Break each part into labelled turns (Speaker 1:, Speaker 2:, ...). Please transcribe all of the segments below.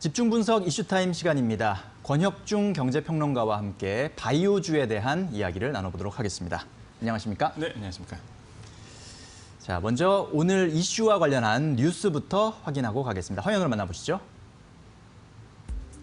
Speaker 1: 집중 분석 이슈타임 시간입니다. 권혁중 경제평론가와 함께 바이오주에 대한 이야기를 나눠보도록 하겠습니다. 안녕하십니까?
Speaker 2: 네, 안녕하십니까?
Speaker 1: 자, 먼저 오늘 이슈와 관련한 뉴스부터 확인하고 가겠습니다. 화면으로 만나보시죠.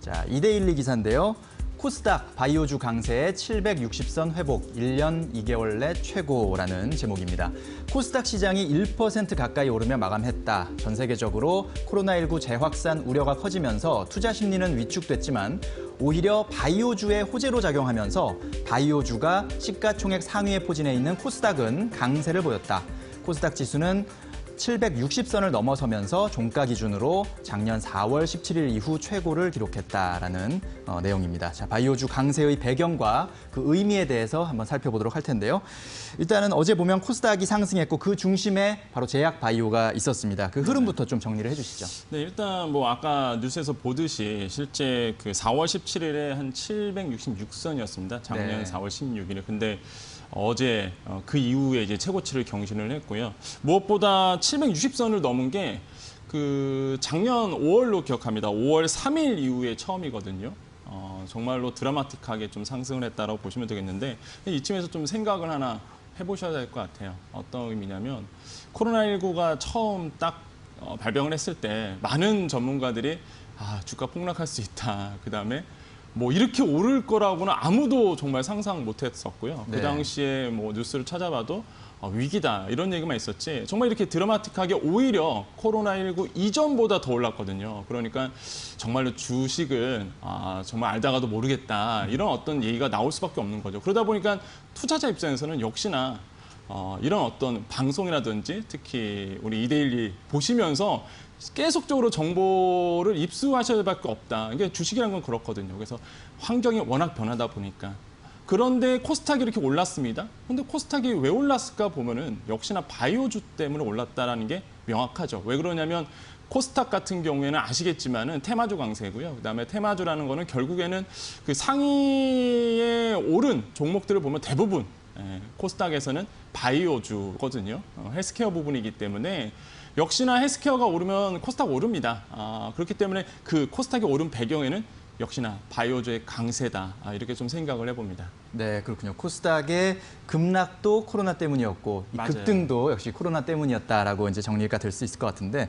Speaker 1: 자, 이데일리 기사인데요. 코스닥 바이오주 강세에 760선 회복, 1년 2개월 내 최고라는 제목입니다. 코스닥 시장이 1% 가까이 오르며 마감했다. 전 세계적으로 코로나19 재확산 우려가 커지면서 투자 심리는 위축됐지만 오히려 바이오주의 호재로 작용하면서 바이오주가 시가총액 상위에 포진해 있는 코스닥은 강세를 보였다. 코스닥 지수는 760선을 넘어서면서 종가 기준으로 작년 4월 17일 이후 최고를 기록했다라는 내용입니다. 자, 바이오주 강세의 배경과 그 의미에 대해서 한번 살펴보도록 할 텐데요. 일단은 어제 보면 코스닥이 상승했고 그 중심에 바로 제약 바이오가 있었습니다. 그 흐름부터 좀 정리를 해주시죠.
Speaker 2: 네, 일단 뭐 아까 뉴스에서 보듯이 실제 그 4월 17일에 한 766선이었습니다. 작년
Speaker 1: 네.
Speaker 2: 4월 16일에. 근데 어제 그 이후에 이제 최고치를 경신을 했고요. 무엇보다 760선을 넘은 게 그 작년 5월로 기억합니다. 5월 3일 이후에 처음이거든요. 정말로 드라마틱하게 좀 상승을 했다라고 보시면 되겠는데 이쯤에서 좀 생각을 하나 해보셔야 될 것 같아요. 어떤 의미냐면 코로나19가 처음 딱 발병을 했을 때 많은 전문가들이 주가 폭락할 수 있다. 그다음에 뭐 이렇게 오를 거라고는 아무도 정말 상상 못했었고요.
Speaker 1: 네.
Speaker 2: 그 당시에 뭐 뉴스를 찾아봐도 위기다 이런 얘기만 있었지 정말 이렇게 드라마틱하게 오히려 코로나19 이전보다 더 올랐거든요. 그러니까 정말로 주식은 정말 알다가도 모르겠다 이런 어떤 얘기가 나올 수밖에 없는 거죠. 그러다 보니까 투자자 입장에서는 역시나 이런 어떤 방송이라든지 특히 우리 이데일리 보시면서 계속적으로 정보를 입수하셔야 할 밖에 없다. 이게 주식이라는 건 그렇거든요. 그래서 환경이 워낙 변하다 보니까. 그런데 코스닥이 이렇게 올랐습니다. 그런데 코스닥이 왜 올랐을까 보면은 역시나 바이오주 때문에 올랐다라는 게 명확하죠. 왜 그러냐면 코스닥 같은 경우에는 아시겠지만은 테마주 강세고요. 그다음에 테마주라는 거는 결국에는 그 상위에 오른 종목들을 보면 대부분 코스닥에서는 바이오주거든요. 헬스케어 부분이기 때문에 역시나 헬스케어가 오르면 코스닥 오릅니다. 그렇기 때문에 그 코스닥이 오른 배경에는 역시나 바이오주의 강세다. 이렇게 좀 생각을 해봅니다.
Speaker 1: 네, 그렇군요. 코스닥의 급락도 코로나 때문이었고 이
Speaker 2: 맞아요.
Speaker 1: 급등도 역시 코로나 때문이었다라고 이제 정리가 될 수 있을 것 같은데,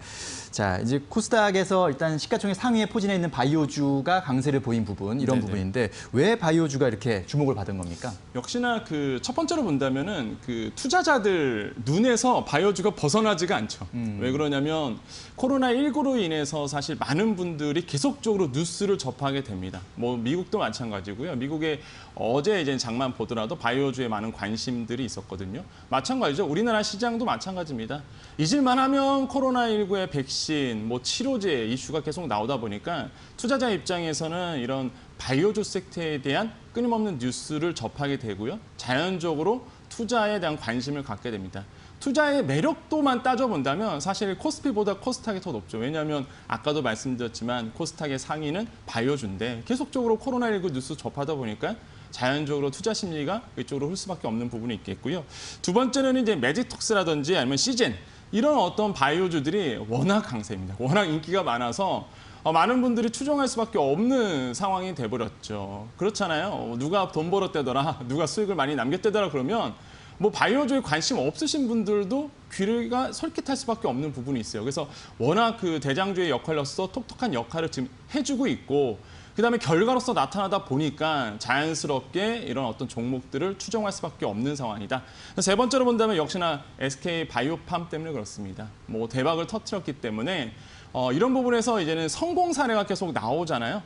Speaker 1: 자 이제 코스닥에서 일단 시가총액 상위에 포진해 있는 바이오주가 강세를 보인 부분 이런
Speaker 2: 네네.
Speaker 1: 부분인데 왜 바이오주가 이렇게 주목을 받은 겁니까?
Speaker 2: 역시나 그 첫 번째로 본다면은 그 투자자들 눈에서 바이오주가 벗어나지가 않죠. 왜 그러냐면 코로나19로 인해서 사실 많은 분들이 계속적으로 뉴스를 접하게 됩니다. 뭐 미국도 마찬가지고요. 미국에 어제 이제 장만 보더라도 바이오주에 많은 관심들이 있었거든요. 마찬가지죠. 우리나라 시장도 마찬가지입니다. 잊을만 하면 코로나19의 백신, 뭐 치료제 이슈가 계속 나오다 보니까 투자자 입장에서는 이런 바이오주 섹터에 대한 끊임없는 뉴스를 접하게 되고요. 자연적으로 투자에 대한 관심을 갖게 됩니다. 투자의 매력도만 따져본다면 사실 코스피보다 코스닥이 더 높죠. 왜냐하면 아까도 말씀드렸지만 코스닥의 상위는 바이오주인데 계속적으로 코로나19 뉴스 접하다 보니까 자연적으로 투자 심리가 이쪽으로 흘 수밖에 없는 부분이 있겠고요. 두 번째는 이제 매직톡스라든지 아니면 시젠 이런 어떤 바이오주들이 워낙 강세입니다. 워낙 인기가 많아서 많은 분들이 추종할 수밖에 없는 상황이 돼버렸죠. 그렇잖아요. 누가 돈 벌었대더라, 누가 수익을 많이 남겼대더라 그러면 뭐 바이오주에 관심 없으신 분들도 귀가 솔깃할 수밖에 없는 부분이 있어요. 그래서 워낙 그 대장주의 역할로서 톡톡한 역할을 지금 해주고 있고 그다음에 결과로서 나타나다 보니까 자연스럽게 이런 어떤 종목들을 추종할 수밖에 없는 상황이다. 세 번째로 본다면 역시나 SK 바이오팜 때문에 그렇습니다. 뭐 대박을 터뜨렸기 때문에 이런 부분에서 이제는 성공 사례가 계속 나오잖아요.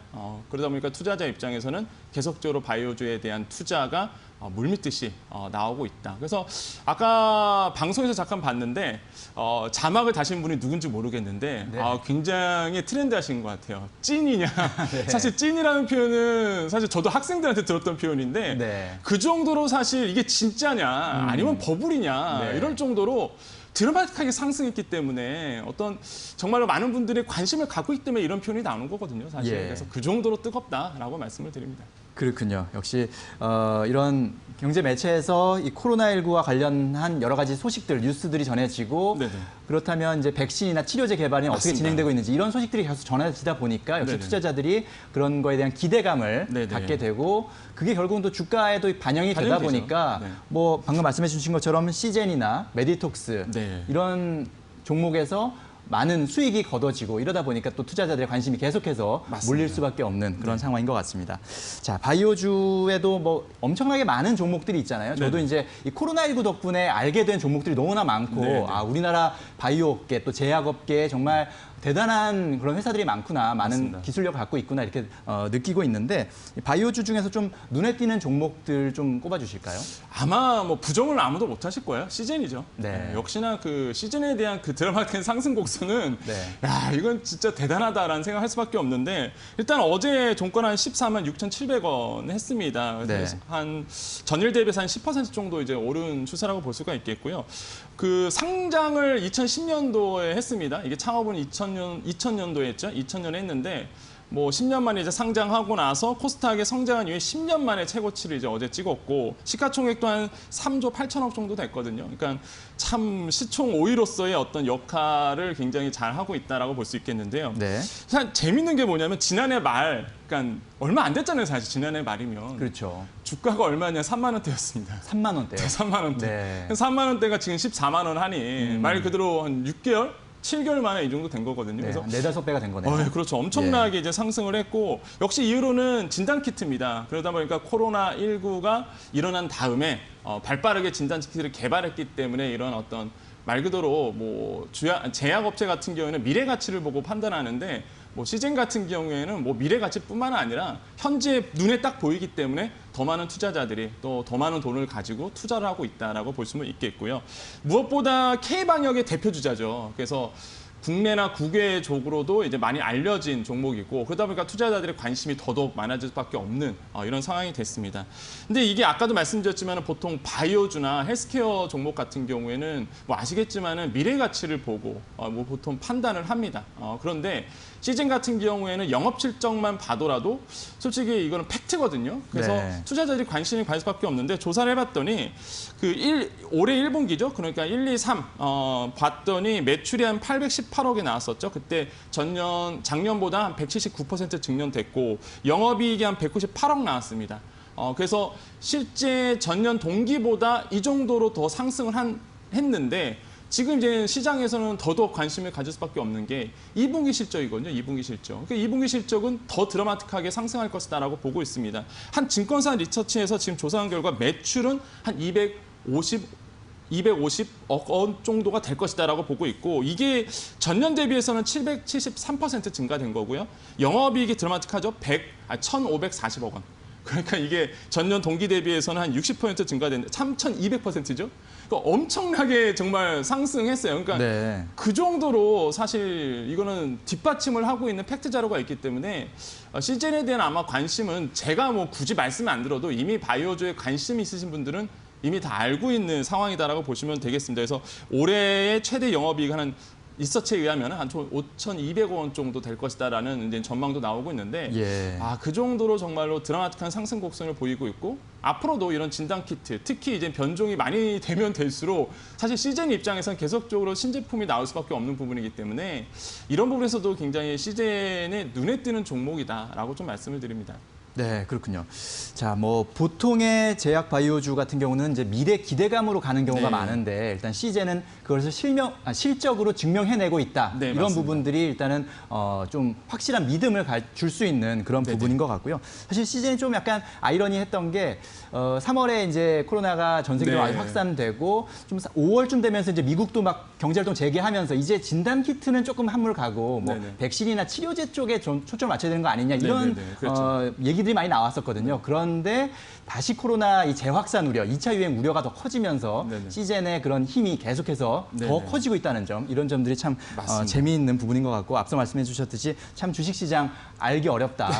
Speaker 2: 그러다 보니까 투자자 입장에서는 계속적으로 바이오주에 대한 투자가 물밀듯이 나오고 있다. 그래서 아까 방송에서 잠깐 봤는데 자막을 다신 분이 누군지 모르겠는데
Speaker 1: 네.
Speaker 2: 굉장히 트렌드하신 것 같아요. 찐이냐?
Speaker 1: 네.
Speaker 2: 사실 찐이라는 표현은 사실 저도 학생들한테 들었던 표현인데
Speaker 1: 네.
Speaker 2: 그 정도로 사실 이게 진짜냐 아니면 버블이냐
Speaker 1: 네.
Speaker 2: 이럴 정도로 드라마틱하게 상승했기 때문에 어떤 정말로 많은 분들이 관심을 갖고 있기 때문에 이런 표현이 나오는 거거든요. 사실.
Speaker 1: 예.
Speaker 2: 그래서 그 정도로 뜨겁다라고 말씀을 드립니다.
Speaker 1: 그렇군요. 역시 이런 경제 매체에서 이 코로나19와 관련한 여러 가지 소식들, 뉴스들이 전해지고
Speaker 2: 네네.
Speaker 1: 그렇다면 이제 백신이나 치료제 개발이 어떻게
Speaker 2: 맞습니다.
Speaker 1: 진행되고 있는지 이런 소식들이 계속 전해지다 보니까 역시
Speaker 2: 네네.
Speaker 1: 투자자들이 그런 거에 대한 기대감을
Speaker 2: 네네.
Speaker 1: 갖게 되고 그게 결국은 또 주가에도 반영이 되다
Speaker 2: 반영되죠.
Speaker 1: 보니까
Speaker 2: 네.
Speaker 1: 뭐 방금 말씀해 주신 것처럼 시젠이나 메디톡스
Speaker 2: 네.
Speaker 1: 이런 종목에서 많은 수익이 거둬지고 이러다 보니까 또 투자자들의 관심이 계속해서
Speaker 2: 맞습니다.
Speaker 1: 몰릴 수밖에 없는 그런 상황인 것 같습니다. 자, 바이오주에도 뭐 엄청나게 많은 종목들이 있잖아요. 저도
Speaker 2: 네네.
Speaker 1: 이제 이 코로나19 덕분에 알게 된 종목들이 너무나 많고
Speaker 2: 네네.
Speaker 1: 아, 우리나라 바이오업계 또 제약업계에 정말 대단한 그런 회사들이 많구나, 많은
Speaker 2: 맞습니다.
Speaker 1: 기술력을 갖고 있구나 이렇게 느끼고 있는데 이 바이오주 중에서 좀 눈에 띄는 종목들 좀 꼽아주실까요?
Speaker 2: 아마 뭐 부정을 아무도 못 하실 거예요. 시즌이죠.
Speaker 1: 네.
Speaker 2: 역시나 그 시즌에 대한 그 드라마틱한 상승 곡선은
Speaker 1: 네.
Speaker 2: 야, 이건 진짜 대단하다라는 생각할 수밖에 없는데 일단 어제 종가 한 14만 6,700원 했습니다. 그래서
Speaker 1: 네.
Speaker 2: 한 전일 대비해서 한 10% 정도 이제 오른 추세라고 볼 수가 있겠고요. 그 상장을 2010년도에 했습니다. 이게 창업은 2000년도에 했죠. 2000년에 했는데 뭐 10년 만에 이제 상장하고 나서 코스닥의 성장한 이후에 10년 만에 최고치를 이제 어제 찍었고 시가총액도 한 3조 8천억 정도 됐거든요. 그러니까 참 시총 5위로서의 어떤 역할을 굉장히 잘 하고 있다라고 볼 수 있겠는데요.
Speaker 1: 네.
Speaker 2: 참 재밌는 게 뭐냐면 지난해 말, 그러니까 얼마 안 됐잖아요, 사실 지난해 말이면
Speaker 1: 그렇죠.
Speaker 2: 주가가 얼마냐 3만 원대였습니다.
Speaker 1: 3만 원대요.
Speaker 2: 3만 원대.
Speaker 1: 네.
Speaker 2: 3만 원대가 지금 14만 원 하니 말 그대로 한 6개월, 7개월 만에 이 정도 된 거거든요.
Speaker 1: 네,
Speaker 2: 그래서
Speaker 1: 4-5배가 된 거네요.
Speaker 2: 그렇죠. 엄청나게 이제 상승을 했고 역시 이유로는 진단키트입니다. 그러다 보니까 코로나19가 일어난 다음에 발빠르게 진단키트를 개발했기 때문에 이런 어떤 말 그대로 뭐 제약업체 같은 경우에는 미래 가치를 보고 판단하는데 뭐 시젠 같은 경우에는 뭐 미래 가치뿐만 아니라 현재 눈에 딱 보이기 때문에 더 많은 투자자들이 또 더 많은 돈을 가지고 투자를 하고 있다라고 볼 수는 있겠고요. 무엇보다 K방역의 대표 주자죠. 그래서 국내나 국외적으로도 이제 많이 알려진 종목이고 그러다 보니까 투자자들의 관심이 더더욱 많아질 수밖에 없는 이런 상황이 됐습니다. 근데 이게 아까도 말씀드렸지만 보통 바이오주나 헬스케어 종목 같은 경우에는 뭐 아시겠지만은 미래 가치를 보고 뭐 보통 판단을 합니다. 그런데 시즌 같은 경우에는 영업 실적만 봐도라도 솔직히 이거는 팩트거든요. 그래서
Speaker 1: 네.
Speaker 2: 투자자들이 관심이 갈 수밖에 없는데 조사를 해봤더니 올해 1분기죠. 그러니까 1, 2, 3 봤더니 매출이 한 818억이 나왔었죠. 그때 작년보다 한 179% 증년됐고 영업이익이 한 198억 나왔습니다. 그래서 실제 전년 동기보다 이 정도로 더 상승을 했는데 지금 이제 시장에서는 더더욱 관심을 가질 수밖에 없는 게 2분기 실적이거든요. 2분기 실적. 그러니까 2분기 실적은 더 드라마틱하게 상승할 것이다라고 보고 있습니다. 한 증권사 리서치에서 지금 조사한 결과 매출은 한 250억 원 정도가 될 것이다라고 보고 있고 이게 전년 대비해서는 773% 증가된 거고요. 영업이익이 드라마틱하죠. 1,540억 원. 그러니까 이게 전년 동기 대비해서는 한 60% 증가된 3,200%죠. 그러니까 엄청나게 정말 상승했어요. 그러니까
Speaker 1: 네.
Speaker 2: 그 정도로 사실 이거는 뒷받침을 하고 있는 팩트 자료가 있기 때문에 시즌에 대한 아마 관심은 제가 뭐 굳이 말씀을 안 드려도 이미 바이오주에 관심이 있으신 분들은 이미 다 알고 있는 상황이다라고 보시면 되겠습니다. 그래서 올해의 최대 영업이익 한 리서치에 의하면 한 5,200억 원 정도 될 것이다라는 이제 전망도 나오고 있는데
Speaker 1: 예.
Speaker 2: 그 정도로 정말로 드라마틱한 상승 곡선을 보이고 있고 앞으로도 이런 진단 키트 특히 이제 변종이 많이 되면 될수록 사실 시즌 입장에서는 계속적으로 신제품이 나올 수밖에 없는 부분이기 때문에 이런 부분에서도 굉장히 시즌에 눈에 띄는 종목이다라고 좀 말씀을 드립니다.
Speaker 1: 네, 그렇군요. 자, 뭐 보통의 제약 바이오주 같은 경우는 이제 미래 기대감으로 가는 경우가
Speaker 2: 네.
Speaker 1: 많은데 일단 시제는 그것을 실적으로 증명해내고 있다.
Speaker 2: 네,
Speaker 1: 이런
Speaker 2: 맞습니다.
Speaker 1: 부분들이 일단은 좀 확실한 믿음을 줄 수 있는 그런
Speaker 2: 네네.
Speaker 1: 부분인 것 같고요. 사실 시즌이 좀 약간 아이러니했던 게 3월에 이제 코로나가 전 세계로
Speaker 2: 네.
Speaker 1: 아주 확산되고 좀 5월쯤 되면서 이제 미국도 막 경제를 좀 재개하면서 이제 진단 키트는 조금 한물 가고 뭐
Speaker 2: 네네.
Speaker 1: 백신이나 치료제 쪽에 좀 초점을 맞춰야 되는 거 아니냐 이런
Speaker 2: 네네네. 그렇죠.
Speaker 1: 얘기들이 많이 나왔었거든요. 그런데 다시 코로나 이 재확산 우려, 2차 유행 우려가 더 커지면서
Speaker 2: 네네.
Speaker 1: 시즌의 그런 힘이 계속해서 더
Speaker 2: 네네.
Speaker 1: 커지고 있다는 점, 이런 점들이 참
Speaker 2: 맞습니다.
Speaker 1: 재미있는 부분인 것 같고 앞서 말씀해 주셨듯이 참 주식시장 알기 어렵다.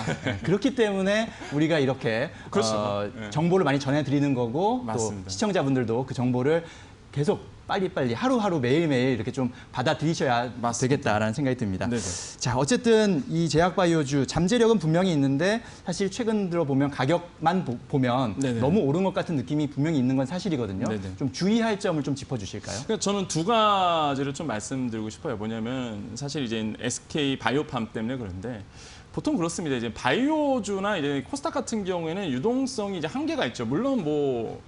Speaker 1: 그렇기 때문에 우리가 이렇게
Speaker 2: 그렇죠. 네.
Speaker 1: 정보를 많이 전해드리는 거고
Speaker 2: 맞습니다.
Speaker 1: 또 시청자분들도 그 정보를 계속 빨리빨리 하루하루 매일매일 이렇게 좀 받아들이셔야
Speaker 2: 맞습니다.
Speaker 1: 되겠다라는 생각이 듭니다.
Speaker 2: 네네.
Speaker 1: 자, 어쨌든 이 제약바이오주 잠재력은 분명히 있는데 사실 최근 들어 보면 가격만 보면
Speaker 2: 네네.
Speaker 1: 너무 오른 것 같은 느낌이 분명히 있는 건 사실이거든요.
Speaker 2: 네네.
Speaker 1: 좀 주의할 점을 좀 짚어주실까요?
Speaker 2: 그러니까 저는 두 가지를 좀 말씀드리고 싶어요. 뭐냐면 사실 이제 SK 바이오팜 때문에 그런데 보통 그렇습니다. 이제 바이오주나 이제 코스닥 같은 경우에는 유동성이 이제 한계가 있죠. 물론 뭐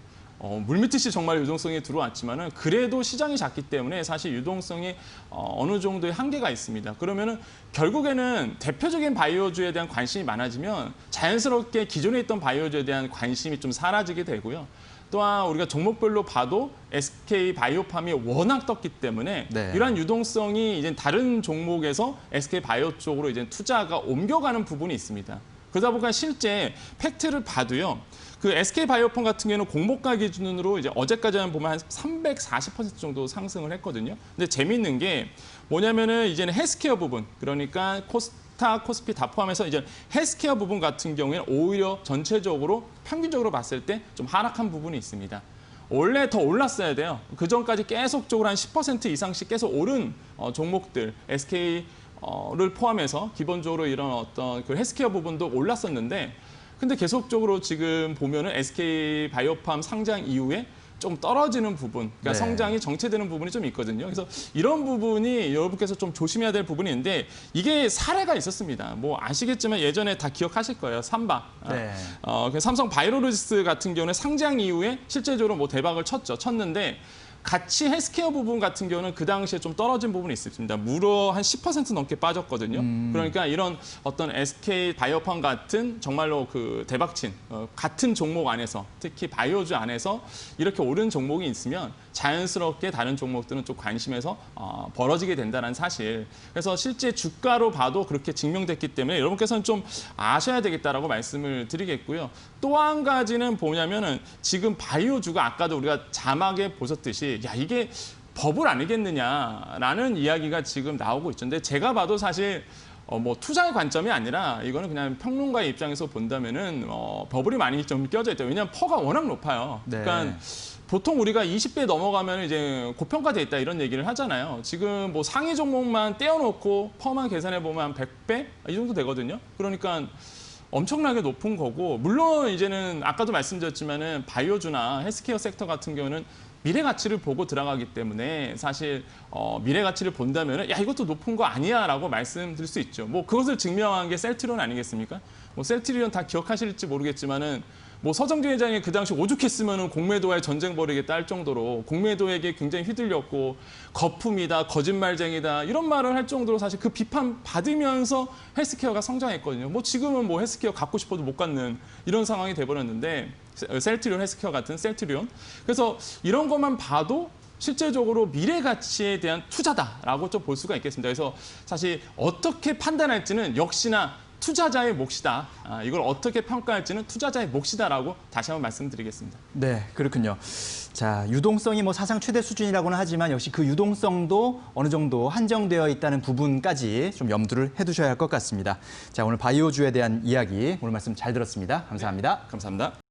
Speaker 2: 물밀듯이 정말 유동성이 들어왔지만은 그래도 시장이 작기 때문에 사실 유동성이 어느 정도의 한계가 있습니다. 그러면은 결국에는 대표적인 바이오주에 대한 관심이 많아지면 자연스럽게 기존에 있던 바이오주에 대한 관심이 좀 사라지게 되고요. 또한 우리가 종목별로 봐도 SK 바이오팜이 워낙 떴기 때문에
Speaker 1: 네.
Speaker 2: 이러한 유동성이 이제 다른 종목에서 SK 바이오 쪽으로 이제 투자가 옮겨가는 부분이 있습니다. 그러다 보니까 실제 팩트를 봐도요. 그 SK 바이오팜 같은 경우는 공모가 기준으로 이제 어제까지만 보면 한 340% 정도 상승을 했거든요. 근데 재미있는 게 뭐냐면은 이제는 헬스케어 부분, 그러니까 코스닥, 코스피 다 포함해서 이제 헬스케어 부분 같은 경우에는 오히려 전체적으로 평균적으로 봤을 때 좀 하락한 부분이 있습니다. 원래 더 올랐어야 돼요. 그 전까지 계속적으로 한 10% 이상씩 계속 오른 종목들, SK를 포함해서 기본적으로 이런 어떤 그 헬스케어 부분도 올랐었는데 근데 계속적으로 지금 보면은 SK 바이오팜 상장 이후에 좀 떨어지는 부분, 그러니까
Speaker 1: 네.
Speaker 2: 성장이 정체되는 부분이 좀 있거든요. 그래서 이런 부분이 여러분께서 좀 조심해야 될 부분이 있는데 이게 사례가 있었습니다. 뭐 아시겠지만 예전에 다 기억하실 거예요. 삼바.
Speaker 1: 네.
Speaker 2: 그 삼성 바이오로직스 같은 경우는 상장 이후에 실제적으로 뭐 대박을 쳤는데 같이 헬스케어 부분 같은 경우는 그 당시에 좀 떨어진 부분이 있습니다. 무려 한 10% 넘게 빠졌거든요. 그러니까 이런 어떤 SK 바이오팜 같은 정말로 그 대박친 같은 종목 안에서 특히 바이오주 안에서 이렇게 오른 종목이 있으면 자연스럽게 다른 종목들은 좀 관심에서 벌어지게 된다는 사실. 그래서 실제 주가로 봐도 그렇게 증명됐기 때문에 여러분께서는 좀 아셔야 되겠다라고 말씀을 드리겠고요. 또 한 가지는 뭐냐면은 지금 바이오주가 아까도 우리가 자막에 보셨듯이 야 이게 버블 아니겠느냐라는 이야기가 지금 나오고 있죠. 근데 제가 봐도 사실 뭐 투자의 관점이 아니라 이거는 그냥 평론가의 입장에서 본다면은 버블이 많이 좀 껴져 있죠. 왜냐하면 퍼가 워낙 높아요.
Speaker 1: 네.
Speaker 2: 그러니까 보통 우리가 20배 넘어가면 이제 고평가돼 있다 이런 얘기를 하잖아요. 지금 뭐 상위 종목만 떼어놓고 퍼만 계산해 보면 한 100배 이 정도 되거든요. 그러니까 엄청나게 높은 거고 물론 이제는 아까도 말씀드렸지만은 바이오주나 헬스케어 섹터 같은 경우는 미래 가치를 보고 들어가기 때문에 사실 미래 가치를 본다면은 야 이것도 높은 거 아니야라고 말씀드릴 수 있죠. 뭐 그것을 증명한 게 셀트리온 아니겠습니까? 뭐 셀트리온 다 기억하실지 모르겠지만은 뭐 서정진 회장이 그 당시 오죽했으면은 공매도와의 전쟁 벌이겠다 할 정도로 공매도에게 굉장히 휘둘렸고 거품이다, 거짓말쟁이다 이런 말을 할 정도로 사실 그 비판 받으면서 헬스케어가 성장했거든요. 뭐 지금은 뭐 헬스케어 갖고 싶어도 못 갖는 이런 상황이 돼버렸는데 셀트리온 헬스케어 같은 셀트리온. 그래서 이런 것만 봐도 실제적으로 미래 가치에 대한 투자다라고 좀 볼 수가 있겠습니다. 그래서 사실 어떻게 판단할지는 역시나 투자자의 몫이다. 이걸 어떻게 평가할지는 투자자의 몫이다라고 다시 한번 말씀드리겠습니다.
Speaker 1: 네, 그렇군요. 자, 유동성이 뭐 사상 최대 수준이라고는 하지만 역시 그 유동성도 어느 정도 한정되어 있다는 부분까지 좀 염두를 해두셔야 할 것 같습니다. 자, 오늘 바이오주에 대한 이야기, 오늘 말씀 잘 들었습니다. 감사합니다.
Speaker 2: 감사합니다.